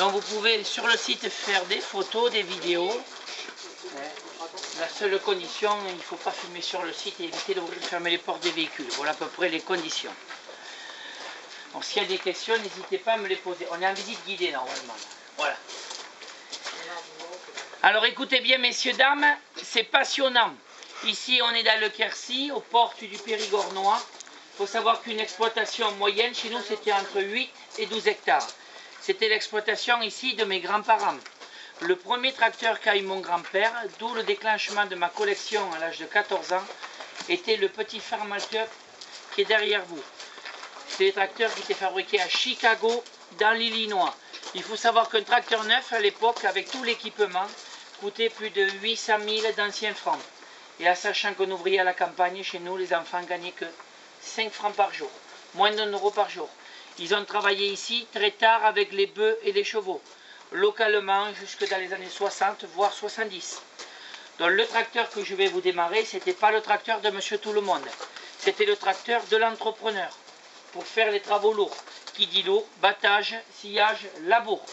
Donc vous pouvez sur le site faire des photos, des vidéos. La seule condition, il ne faut pas filmer sur le site et éviter d'ouvrir et fermer les portes des véhicules. Voilà à peu près les conditions. Donc s'il y a des questions, n'hésitez pas à me les poser. On est en visite guidée normalement. Voilà. Alors écoutez bien messieurs, dames, c'est passionnant. Ici on est dans le Quercy, aux portes du Périgord-Noir. Il faut savoir qu'une exploitation moyenne chez nous c'était entre 8 et 12 hectares. C'était l'exploitation ici de mes grands-parents. Le premier tracteur qu'a eu mon grand-père, d'où le déclenchement de ma collection à l'âge de 14 ans, était le petit Farmalcup qui est derrière vous. C'est des tracteurs qui étaient fabriqués à Chicago, dans l'Illinois. Il faut savoir qu'un tracteur neuf à l'époque, avec tout l'équipement, coûtait plus de 800 000 d'anciens francs. Et en sachant qu'on ouvrier à la campagne, chez nous, les enfants gagnaient que 5 francs par jour, moins d'1 € par jour. Ils ont travaillé ici très tard avec les bœufs et les chevaux, localement jusque dans les années 60, voire 70. Donc le tracteur que je vais vous démarrer, ce n'était pas le tracteur de Monsieur Tout-le-Monde, c'était le tracteur de l'entrepreneur, pour faire les travaux lourds. Qui dit lourd, battage, sillage, labour.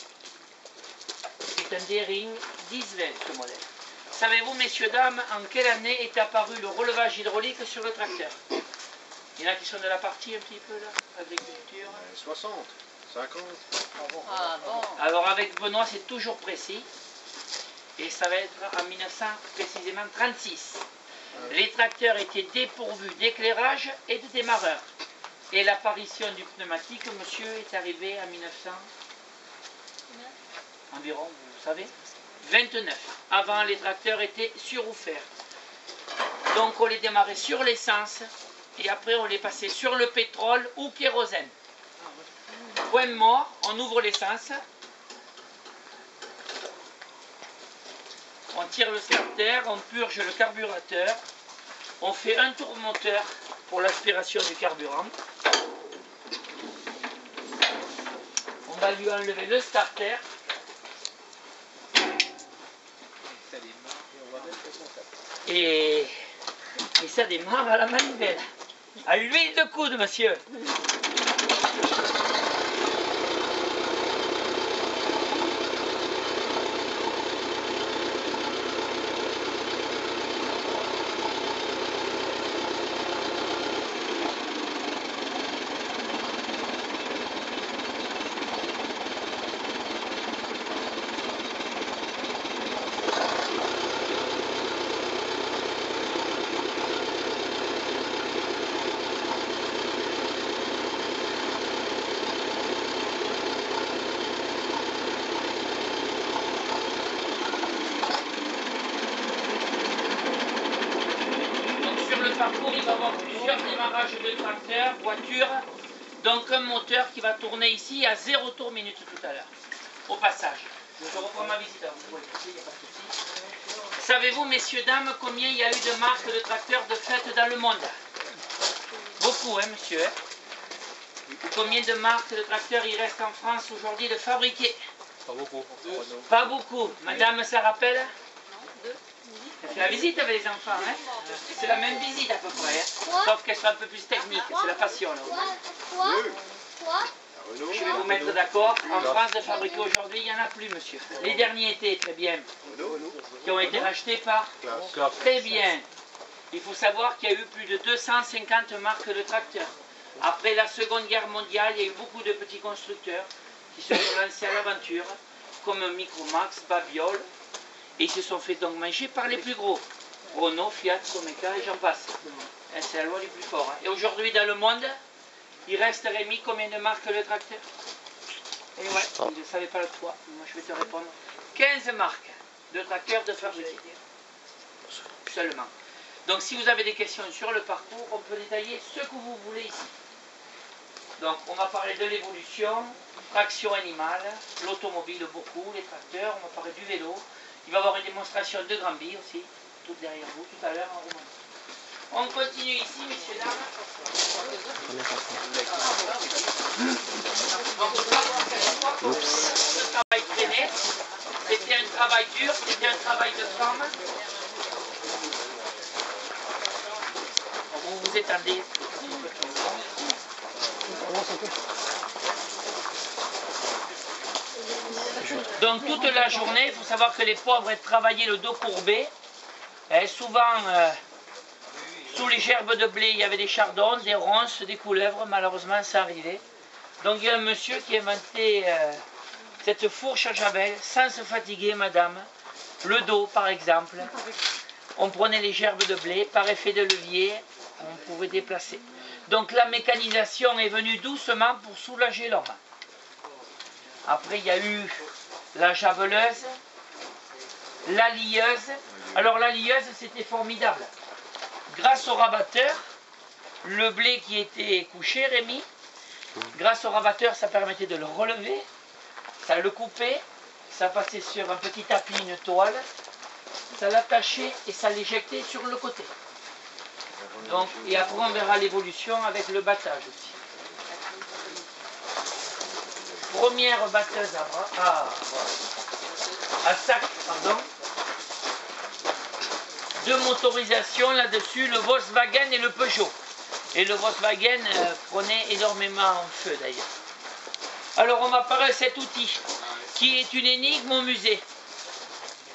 C'est un Dering 10-20 ce modèle. Savez-vous, messieurs, dames, en quelle année est apparu le relevage hydraulique sur le tracteur? Il y en a qui sont de la partie un petit peu là, agriculture. 60, 50. Ah bon. Alors avec Benoît, c'est toujours précis. Et ça va être en 1936. Les tracteurs étaient dépourvus d'éclairage et de démarreur. Et l'apparition du pneumatique, monsieur, est arrivé en 1900 environ, vous savez, 29. Avant, les tracteurs étaient sur ou fer. Donc on les démarrait sur l'essence et après on les passait sur le pétrole ou kérosène. Point mort, on ouvre l'essence, on tire le starter, on purge le carburateur, on fait un tour moteur pour l'aspiration du carburant. On va lui enlever le starter. Et ça démarre à la manivelle. À l'huile de coude, monsieur. Parcours, il va y avoir plusieurs démarrages de tracteurs, voitures, donc un moteur qui va tourner ici à 0 tour minute tout à l'heure, au passage. Je reprends ma visite, vous pouvez passer, il n'y a pas de souci. Savez-vous, messieurs, dames, combien il y a eu de marques de tracteurs de fête dans le monde? Beaucoup, hein, monsieur, hein? Combien de marques de tracteurs il reste en France aujourd'hui de fabriquer? Pas beaucoup. Pas beaucoup. Madame, ça rappelle? C'est la visite avec les enfants, hein? C'est la même visite à peu près, hein? Sauf qu'elle sera un peu plus technique, c'est la passion là. Je vais vous mettre d'accord. En France, de fabriquer aujourd'hui, il n'y en a plus, monsieur. Les derniers étaient très bien, qui ont été rachetés par. Très bien. Il faut savoir qu'il y a eu plus de 250 marques de tracteurs. Après la Seconde Guerre mondiale, il y a eu beaucoup de petits constructeurs qui se sont lancés à l'aventure, comme Micromax, Babiol. Et ils se sont fait donc manger par les plus gros. Renault, Fiat, Someca et j'en passe. C'est la loi du plus fort. Et aujourd'hui dans le monde, il reste, Rémi, combien de marques de tracteurs? Et ouais, il ne savait pas le choix. Moi je vais te répondre. 15 marques de tracteurs de fabriquer. Seulement. Donc si vous avez des questions sur le parcours, on peut détailler ce que vous voulez ici. Donc on va parler de l'évolution, traction animale, l'automobile beaucoup, les tracteurs, on va parler du vélo. Il va y avoir une démonstration de Granby aussi, tout derrière vous, tout à l'heure en Roumanie. On continue ici, messieurs, dames. Donc, le travail traînait, c'était un travail dur, c'était un travail de femme. Vous vous étendez. Donc toute la journée, il faut savoir que les pauvres travaillaient le dos courbé. Et souvent, sous les gerbes de blé, il y avait des chardons, des ronces, des couleuvres. Malheureusement, ça arrivait. Donc il y a un monsieur qui a inventé cette fourche à javel, sans se fatiguer, madame. Le dos, par exemple. On prenait les gerbes de blé, par effet de levier, on pouvait déplacer. Donc la mécanisation est venue doucement pour soulager l'homme. Après, il y a eu la javeleuse, la lieuse. Alors la lieuse, c'était formidable. Grâce au rabatteur, le blé qui était couché, Rémi, grâce au rabatteur, ça permettait de le relever, ça le coupait, ça passait sur un petit tapis, une toile, ça l'attachait et ça l'éjectait sur le côté. Donc, et après on verra l'évolution avec le battage aussi. Première batteuse à sac, pardon. Deux motorisations là-dessus, le Volkswagen et le Peugeot. Et le Volkswagen prenait énormément en feu d'ailleurs. Alors on va parler de cet outil, qui est une énigme au musée.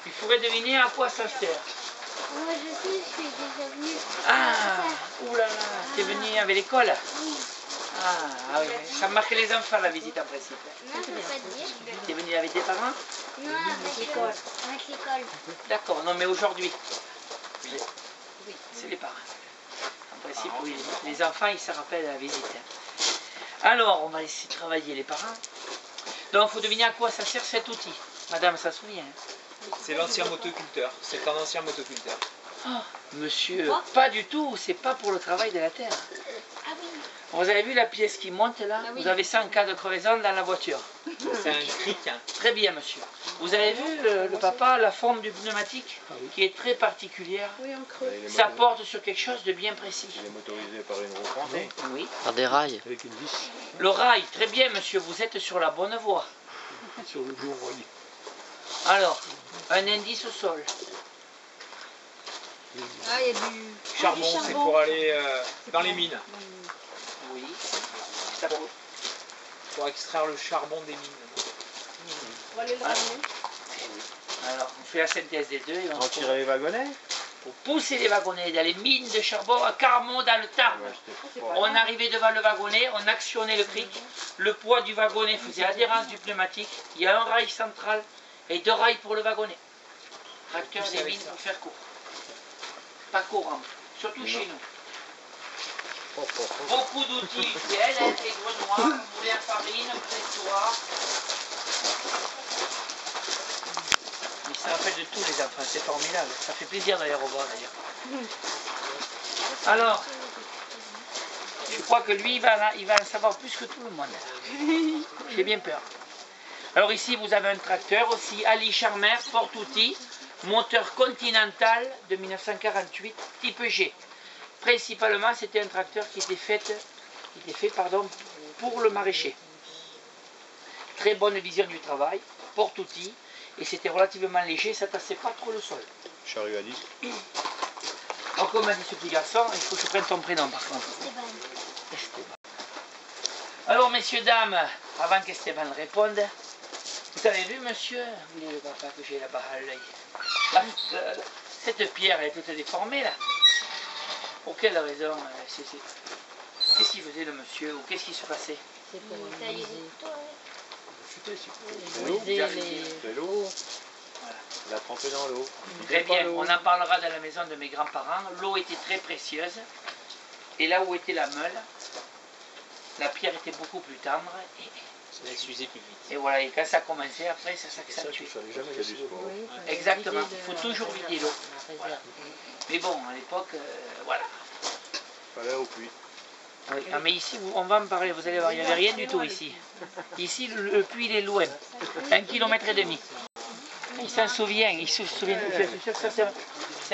Il faudrait deviner à quoi ça sert. Moi je sais, je suis déjà venue. Ah, oulala, t'es venu avec l'école? Oui. Ah oui, ça marque les enfants la visite en principe. Non, je peux pas dire. T'es venu avec tes parents? Non, avec l'école. Avec l'école. D'accord, non mais aujourd'hui, c'est les parents. En principe, oui, les enfants ils se rappellent la visite. Alors, on va laisser travailler les parents. Donc, il faut deviner à quoi ça sert cet outil. Madame, ça se souvient. C'est l'ancien motoculteur. C'est un ancien motoculteur. Oh, monsieur, pas du tout, c'est pas pour le travail de la terre. Ah oui. Vous avez vu la pièce qui monte là? Vous avez ça en cas de crevaison dans la voiture. C'est un cric. Très bien, monsieur. Vous avez vu le papa, la forme du pneumatique qui est très particulière. Oui, on creuse. Ça porte sur quelque chose de bien précis. Il est motorisé par une roue française. Oui. Par des rails. Avec une vis. Le rail, très bien, monsieur, vous êtes sur la bonne voie. Sur le bon rail. Alors, un indice au sol. Ah, il y a du Charbon, c'est pour aller dans les mines. Oui. Ça peut- Pour extraire le charbon des mines. On va aller le ramener. Alors, on fait la synthèse des deux et on En tirer les wagonnets. pour pousser les wagonnets dans les mines de charbon à Carmont dans le Tarn. On arrivait devant le wagonnet, on actionnait le cric, le poids du wagonnet faisait adhérence du pneumatique, il y a un rail central et deux rails pour le wagonnet. Tracteur des mines pour faire court. Pas courant, surtout chez nous. Beaucoup d'outils utiles, hein, des grenoirs, moulins à farine, pressoir. Il se rappelle de tous les enfants, c'est formidable. Ça fait plaisir d'aller au revoir d'ailleurs. Alors, je crois que lui, il va en savoir plus que tout le monde. J'ai bien peur. Alors ici, vous avez un tracteur aussi, Ali Charmer, porte-outils, moteur Continental de 1948, type G. Principalement, c'était un tracteur qui était fait pour le maraîcher. Très bonne vision du travail, porte-outils, et c'était relativement léger, ça ne tassait pas trop le sol. Chariot à disque. Alors, comme m'a dit ce petit garçon, il faut que je prenne ton prénom par contre. Esteban. Alors, messieurs, dames, avant qu'Esteban réponde, vous avez vu, monsieur, où est le papa que j'ai là-bas à l'œil? Cette pierre, elle est toute déformée là. Pour quelle raison qu'est-ce qu'il faisait le monsieur ou qu'est-ce qui se passait? C'est pour tailler des couteaux. C'est l'eau. C'est l'eau. Il a trempé dans l'eau. Très bien, on en parlera dans la maison de mes grands-parents. L'eau était très précieuse. Et là où était la meule, la pierre était beaucoup plus tendre. Ça va s'user plus vite. Et voilà, et quand ça commençait, après, ça Ça, s'accentuait. il fallait jamais laisser du sport. Exactement, il faut toujours vider l'eau. Voilà. Mais bon, à l'époque, voilà. Il fallait au puits. Oui. Ah, mais ici, on va en parler, vous allez voir, il n'y avait rien du tout ici. Ici, le puits, il est loin. 1,5 km. Il s'en souvient, il se souvient. Je suis sûr que ça, c'est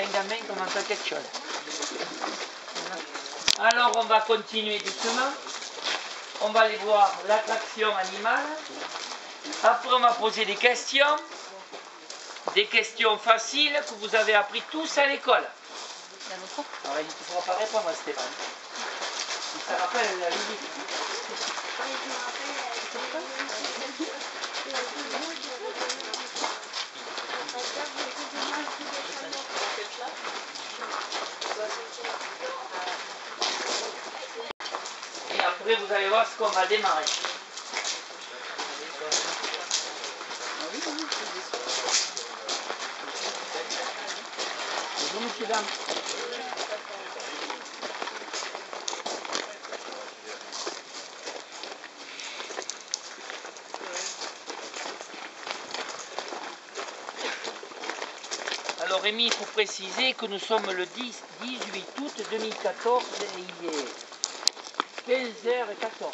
un gamin qui entend quelque chose. Alors, on va continuer doucement. On va aller voir l'attraction animale. Après, on va poser des questions faciles que vous avez appris tous à l'école. Alors, il ne pourra pas répondre à Stéphane. Il se rappelle la visite. Je me rappelle. après, vous allez voir ce qu'on va démarrer. Bonjour, messieurs, dames. Alors Rémi, il faut préciser que nous sommes le 18 août 2014 et il est 15h14.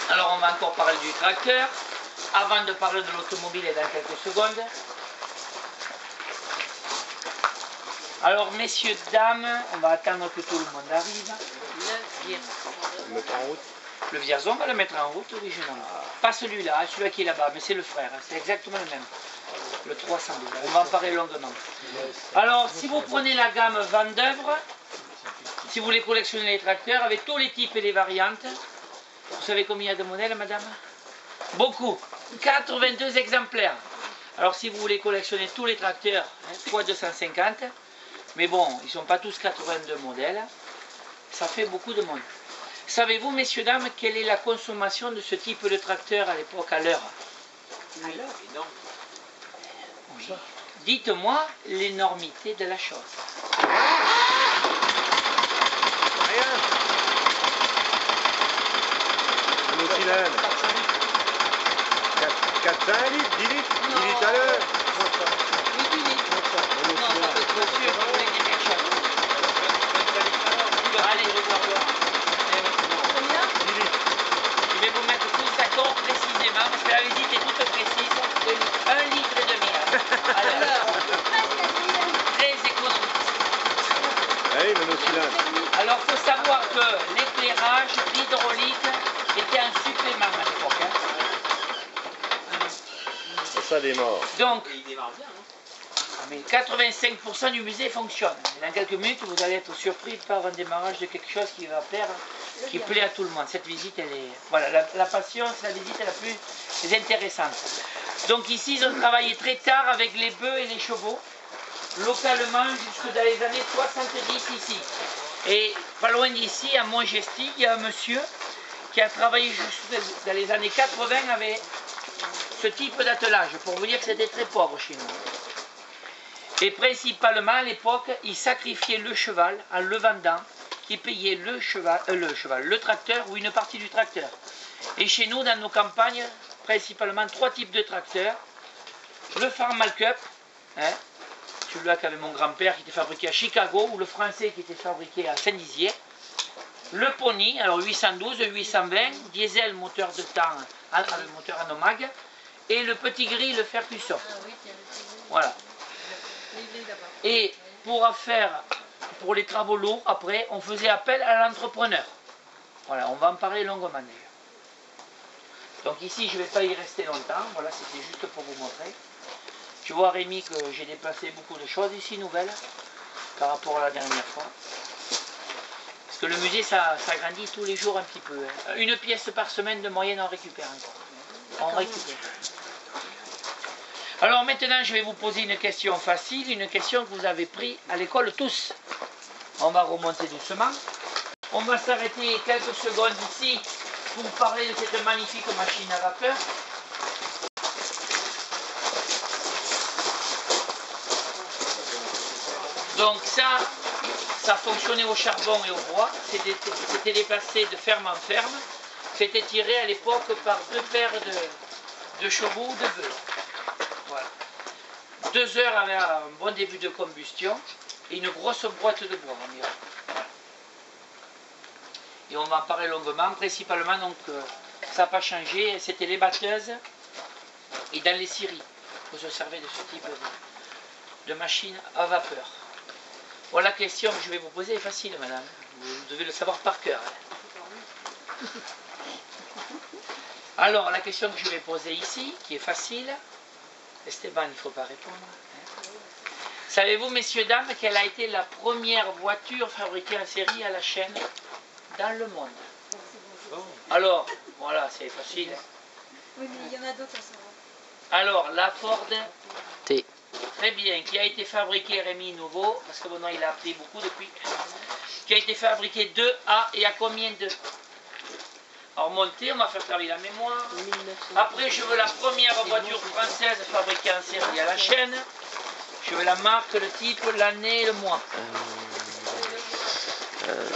Alors on va encore parler du tracteur, avant de parler de l'automobile et dans quelques secondes. Alors messieurs, dames, on va attendre que tout le monde arrive. Le mettre en route. Le Vierzon, on va le mettre en route originellement. Pas celui-là, celui qui est là-bas, mais c'est le frère, c'est exactement le même. Le 312, on va en parler longuement. Alors si vous prenez la gamme Vendeuvre, si vous voulez collectionner les tracteurs avec tous les types et les variantes, vous savez combien il y a de modèles, madame? Beaucoup, 82 exemplaires. Alors si vous voulez collectionner tous les tracteurs, fois 250, mais bon, ils ne sont pas tous 82 modèles, ça fait beaucoup de monde. Savez-vous, messieurs, dames, quelle est la consommation de ce type de tracteur à l'époque, à l'heure? À l'heure? Énorme. Oui. Dites-moi l'énormité de la chose. Rien. Monocylindre. 4-5 litres, 10 litres, 10 litres à l'heure. Oui, 10 litres. Monocylindre. Monsieur, vous voulez dire quelque chose? Allez, je vais voir. Combien? 10 litres. Je vais vous mettre tous d'accord précisément, parce que la visite est toute précise. 1,5 litre. Alors, très économique. Allez, monocylindre. Alors, il faut savoir que l'éclairage, l'hydraulique était un supplément à l'époque. Ça démarre. Donc, Et il démarre bien, hein? mais 85% du musée fonctionne. Et dans quelques minutes, vous allez être surpris par un démarrage de quelque chose qui va plaire, qui plaît à tout le monde. Cette visite, elle est... Voilà, la passion, c'est la visite la plus intéressante. Donc ici, ils ont travaillé très tard avec les bœufs et les chevaux, localement jusque dans les années 70 ici. Et pas loin d'ici, à Montgesty, il y a un monsieur qui a travaillé jusque dans les années 80 avec ce type d'attelage, pour vous dire que c'était très pauvre chez nous. Et principalement à l'époque, ils sacrifiaient le cheval en le vendant, qui payait le tracteur ou une partie du tracteur. Et chez nous, dans nos campagnes, principalement 3 types de tracteurs. Le Farmal Cup, hein, celui-là qu'avait mon grand-père qui était fabriqué à Chicago, ou le français qui était fabriqué à Saint-Dizier. Le Pony, alors 812, 820, diesel, moteur de temps, avec moteur anomag. Et le petit gris, le Ferguson. Voilà. Et pour les travaux lourds, après, on faisait appel à l'entrepreneur. Voilà, on va en parler longuement d'ailleurs. Donc ici, je ne vais pas y rester longtemps. Voilà, c'était juste pour vous montrer. Tu vois, Rémi, que j'ai déplacé beaucoup de choses ici, nouvelles, par rapport à la dernière fois. Parce que le musée, ça grandit tous les jours un petit peu. Hein. Une pièce par semaine de moyenne, on récupère encore. On récupère. Alors maintenant, je vais vous poser une question facile, une question que vous avez prise à l'école tous. On va remonter doucement. On va s'arrêter quelques secondes ici pour parler de cette magnifique machine à vapeur. Donc ça fonctionnait au charbon et au bois. C'était déplacé de ferme en ferme. C'était tiré à l'époque par 2 paires de chevaux ou de bœufs. Voilà. 2 heures avec un bon début de combustion et une grosse boîte de bois environ. Voilà. Et on va en parler longuement, principalement donc ça n'a pas changé, c'était les batteuses et dans les scieries qu'on se servait de ce type de machine à vapeur. Voilà la question que je vais vous poser est facile, madame. Vous devez le savoir par cœur. Hein. Alors, la question que je vais poser ici, qui est facile, Esteban, il ne faut pas répondre. Hein. Savez-vous, messieurs, dames, quelle a été la première voiture fabriquée en série à la chaîne dans le monde? Alors, voilà, c'est facile. Oui, mais il y en a d'autres à savoir. Alors, la Ford T. Très bien, qui a été fabriqué, Rémi Nouveau, parce que bon, il a appris beaucoup depuis, qui a été fabriqué 2A et à combien de? Alors montez, on va faire travailler la mémoire. Après, je veux la première voiture française fabriquée en série à la chaîne. Je veux la marque, le type, l'année, le mois.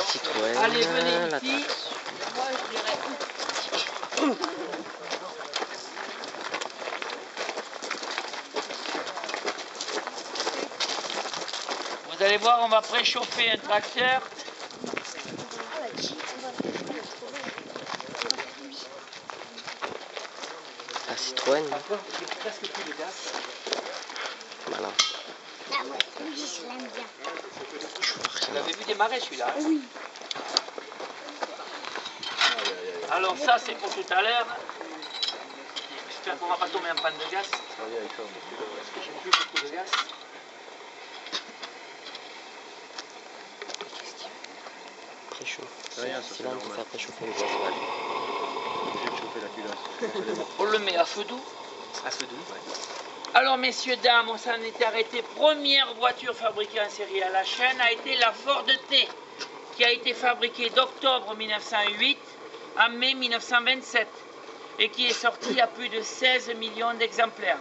Citroën. Allez, venez la ici. traction. Moi, je dirais. Vous allez voir, on va préchauffer un tracteur. La Citroën. Encore, il n'y a presque plus de gaz. Voilà. Ah ouais, oui, je l'aime bien. Vous l'avez vu démarrer celui-là, hein? Oui. Alors ça, c'est pour tout à l'heure. J'espère qu'on ne va pas tomber en panne de gaz. Travailler avec ça, monsieur. Parce que j'ai plus beaucoup de gaz. Préchauffe. Rien, ça, c'est Cylindre pour normal. faire préchauffer le gasoil. Obligé de chauffer la culotte. On le met à feu doux. À feu doux. Alors messieurs, dames, on s'en était arrêté. Première voiture fabriquée en série à la chaîne a été la Ford T, qui a été fabriquée d'octobre 1908 à mai 1927 et qui est sortie à plus de 16 millions d'exemplaires.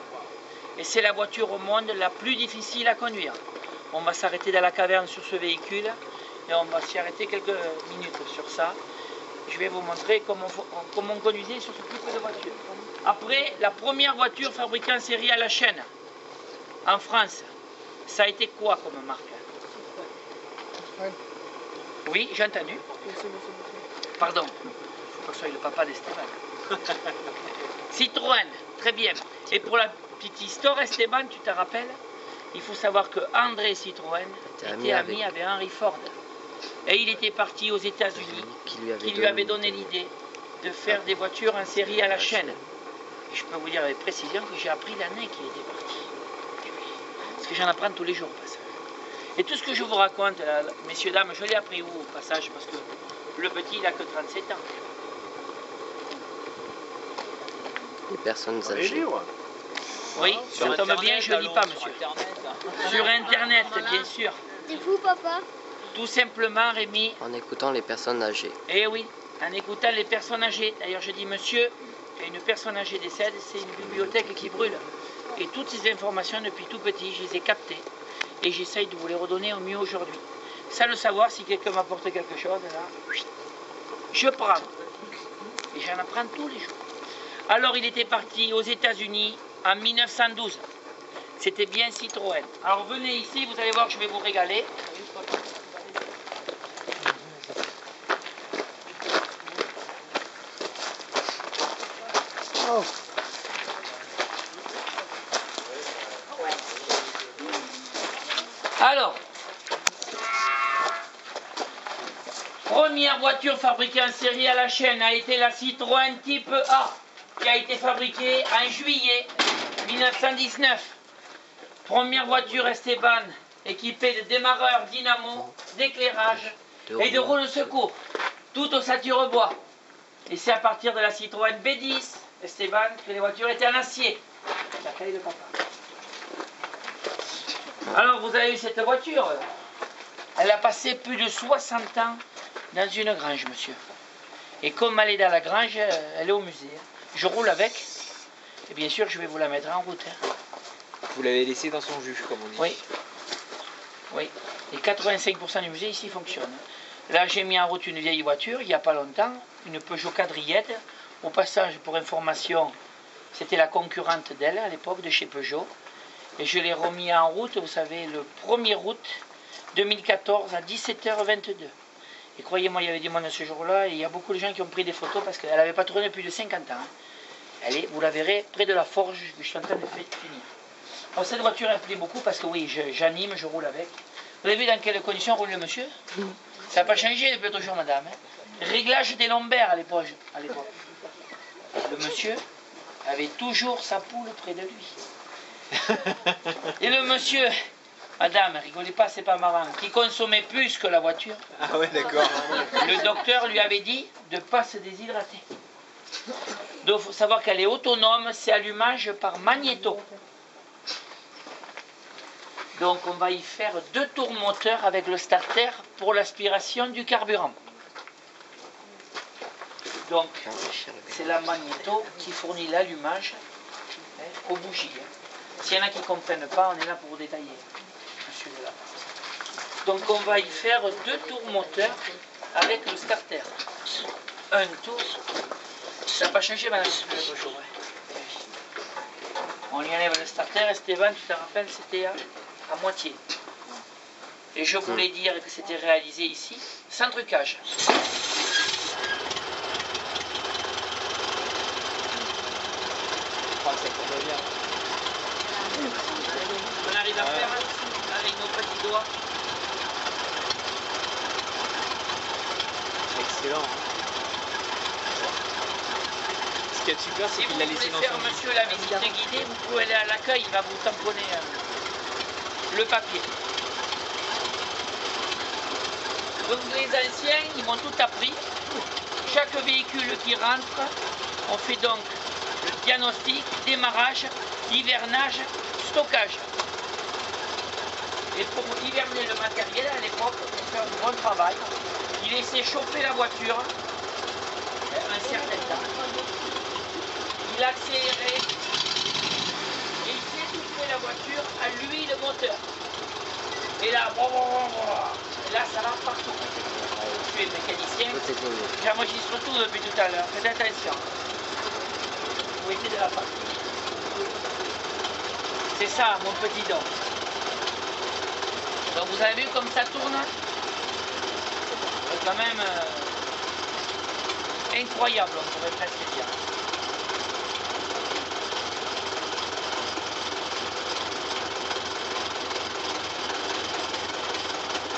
Et c'est la voiture au monde la plus difficile à conduire. On va s'arrêter dans la caverne sur ce véhicule et on va s'y arrêter quelques minutes sur ça. Je vais vous montrer comment on conduisait sur ce type de voiture. Après, la première voiture fabriquée en série à la chaîne, en France, ça a été quoi comme marque? Oui, j'ai entendu. Pardon, il faut que ce soit le papa d'Esteban. Citroën, très bien. Et pour la petite histoire, Esteban, tu te rappelles? Il faut savoir que André Citroën était ami avec Henry Ford. Et il était parti aux États-Unis, qui lui avait donné l'idée de faire des voitures en série à la chaîne. Et je peux vous dire avec précision que j'ai appris l'année qu'il était parti. Parce que j'en apprends tous les jours au passage. Et tout ce que je vous raconte, là, messieurs, dames, je l'ai appris où au passage? Parce que le petit, il n'a que 37 ans. Les personnes Les âgées. livres. Oui, ça tombe Internet, bien, je ne lis pas, alors, monsieur. Sur Internet. Sur Internet, bien sûr. C'est fou, papa. Tout simplement, Rémi, En écoutant les personnes âgées. eh oui, en écoutant les personnes âgées. D'ailleurs, je dis, monsieur, et une personne âgée décède, c'est une bibliothèque qui brûle. Et toutes ces informations, depuis tout petit, je les ai captées. Et j'essaye de vous les redonner au mieux aujourd'hui. Sans le savoir, si quelqu'un m'apporte quelque chose, là, je prends. Et j'en apprends tous les jours. Alors, il était parti aux États-Unis en 1912. C'était bien Citroën. Alors, venez ici, vous allez voir que je vais vous régaler. Alors, première voiture fabriquée en série à la chaîne a été la Citroën Type A, qui a été fabriquée en juillet 1919. Première voiture Esteban, équipée de démarreurs dynamo, d'éclairage et de roues de secours, tout au bois. Et c'est à partir de la Citroën B10, Esteban, que les voitures étaient en acier. La taille de papa. Alors vous avez eu cette voiture, elle a passé plus de 60 ans dans une grange, monsieur. Et comme elle est dans la grange, elle est au musée. Je roule avec, et bien sûr je vais vous la mettre en route. Hein. Vous l'avez laissé dans son jus, comme on dit. Oui, oui. Et 85% du musée ici fonctionne. Là j'ai mis en route une vieille voiture, il n'y a pas longtemps, une Peugeot quadrillette. Au passage, pour information, c'était la concurrente d'elle à l'époque, de chez Peugeot. Et je l'ai remis en route, vous savez, le 1er août 2014 à 17h22. Et croyez-moi, il y avait du monde ce jour-là, et il y a beaucoup de gens qui ont pris des photos parce qu'elle n'avait pas tourné depuis plus de 50 ans. Hein. Elle est, vous la verrez, près de la forge que je suis en train de finir. Alors cette voiture, elle me plaît beaucoup parce que oui, j'anime, je roule avec. Vous avez vu dans quelles conditions roule le monsieur? Ça n'a pas changé depuis l'autre jour, madame. Hein. Réglage des lombaires à l'époque. Le monsieur avait toujours sa poule près de lui. Et le monsieur, madame, rigolez pas, c'est pas marrant, qui consommait plus que la voiture, Ah ouais, d'accord. le docteur lui avait dit de ne pas se déshydrater. Donc il faut savoir qu'elle est autonome, c'est allumage par magnéto. Donc on va y faire 2 tours moteur avec le starter pour l'aspiration du carburant. Donc c'est la magnéto qui fournit l'allumage aux bougies. S'il y en a qui ne comprennent pas, on est là pour vous détailler. Monsieur de la part. Donc on va y faire 2 tours moteur avec le starter. Un tour. Ça n'a pas changé, madame, l'autre jour. On y enlève le starter, Esteban, tu te rappelles, c'était à moitié. Et je voulais dire que c'était réalisé ici, sans trucage. On arrive à faire avec nos petits doigts. Excellent. Ce qui est super, c'est Si qu'il vous l'a voulez laissé dans faire, son monsieur, la visite guidée, vous pouvez aller à l'accueil, il va vous tamponner le papier. Donc les anciens, ils m'ont tout appris. Chaque véhicule qui rentre, on fait donc le diagnostic, démarrage, hivernage, stockage. Et pour hiverner le matériel, à l'époque, on fait un bon travail. Il laissait chauffer la voiture un certain temps. Il accélérait et il fait souffler la voiture à l'huile moteur. Et là, et là ça va partout. Je suis mécanicien, j'enregistre tout depuis tout à l'heure, faites attention. Vous mettez de la partie. C'est ça, mon petit don. Donc vous avez vu comme ça tourne? C'est quand même incroyable, on pourrait presque dire.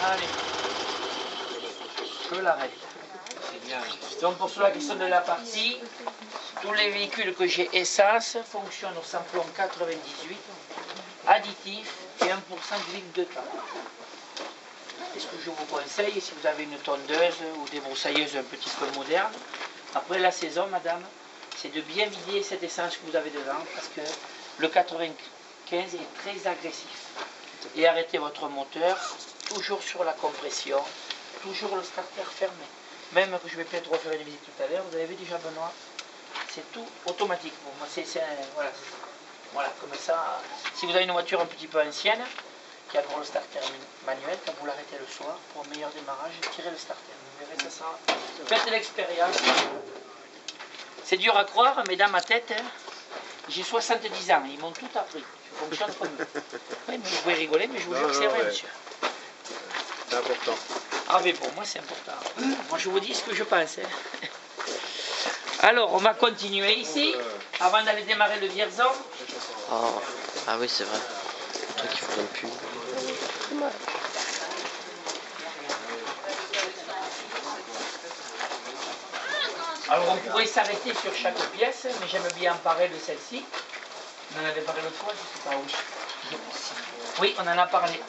Allez, je l'arrête. Donc pour cela qui sont de la partie, tous les véhicules que j'ai essence fonctionnent au samplon 98, additif et 1% d'huile de table. Et ce que je vous conseille, si vous avez une tondeuse ou des broussailleuses un petit peu modernes, après la saison, madame, c'est de bien vider cette essence que vous avez dedans, parce que le 95 est très agressif. Et arrêtez votre moteur, toujours sur la compression, toujours le starter fermé. Même que je vais peut-être refaire une visite tout à l'heure, vous avez vu déjà Benoît, c'est tout automatique. Bon, voilà, comme ça, si vous avez une voiture un petit peu ancienne, qui a encore le starter manuel, quand vous l'arrêtez le soir, pour un meilleur démarrage, tirez le starter. Vous verrez, ça sera... Faites l'expérience. C'est dur à croire, mais dans ma tête, hein, j'ai 70 ans, ils m'ont tout appris. Je fonctionne comme eux. Oui, mais vous pouvez rigoler, mais je vous jure que c'est vrai, monsieur. C'est important. Ah, mais pour moi, c'est important. Moi, je vous dis ce que je pense. Hein. Alors, on va continuer ici, avant d'aller démarrer le Vierzon. Oh. Ah oui, c'est vrai. Le truc, il faut même plus. Alors, on pourrait s'arrêter sur chaque pièce, mais j'aime bien en parler de celle-ci. On en avait parlé l'autre fois, je ne sais pas où. Oui, on en a parlé.